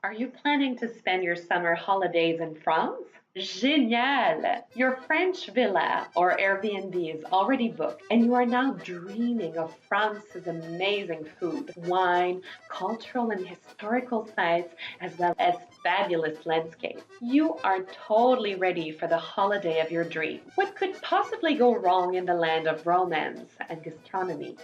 Are you planning to spend your summer holidays in France? Génial! Your French villa or Airbnb is already booked, and you are now dreaming of France's amazing food, wine, cultural and historical sites, as well as fabulous landscapes. You are totally ready for the holiday of your dreams. What could possibly go wrong in the land of romance and gastronomy?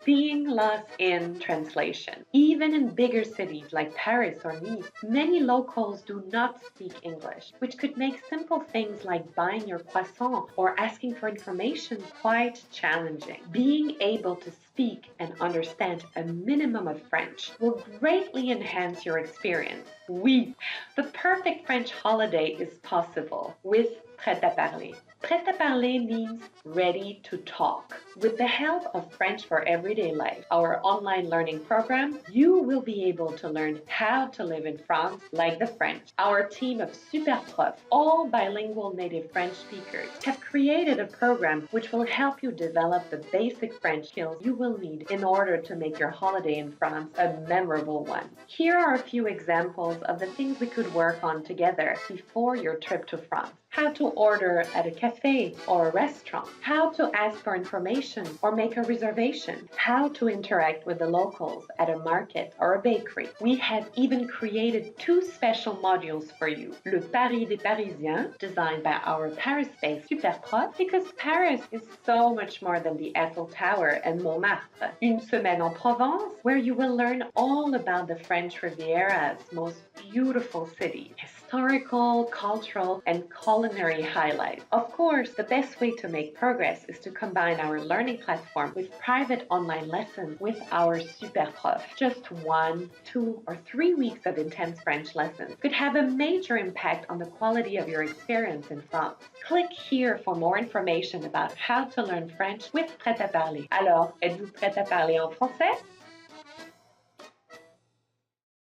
Being lost in translation. Even in bigger cities like Paris or Nice, many locals do not speak English, which could make simple things like buying your croissant or asking for information quite challenging. Being able to speak and understand a minimum of French will greatly enhance your experience. Oui, the perfect French holiday is possible with Prêt à Parler. Prêt à Parler means ready to talk. With the help of French for Everyday Life, our online learning program, you will be able to learn how to live in France like the French. Our team of super profs, all bilingual native French speakers, have created a program which will help you develop the basic French skills you will need in order to make your holiday in France a memorable one. Here are a few examples of the things we could work on together before your trip to France. How to order at a cafe or a restaurant, how to ask for information or make a reservation, how to interact with the locals at a market or a bakery. We have even created 2 special modules for you. Le Paris des Parisiens, designed by our Paris-based super prof, because Paris is so much more than the Eiffel Tower and Montmartre. Une semaine en Provence, where you will learn all about the French Riviera's most beautiful city, historical, cultural, and culinary highlights. Of course, the best way to make progress is to combine our learning platform with private online lessons with our super prof. Just 1, 2, or 3 weeks of intense French lessons could have a major impact on the quality of your experience in France. Click here for more information about how to learn French with Prêt à Parler. Alors, êtes-vous prête à parler en français?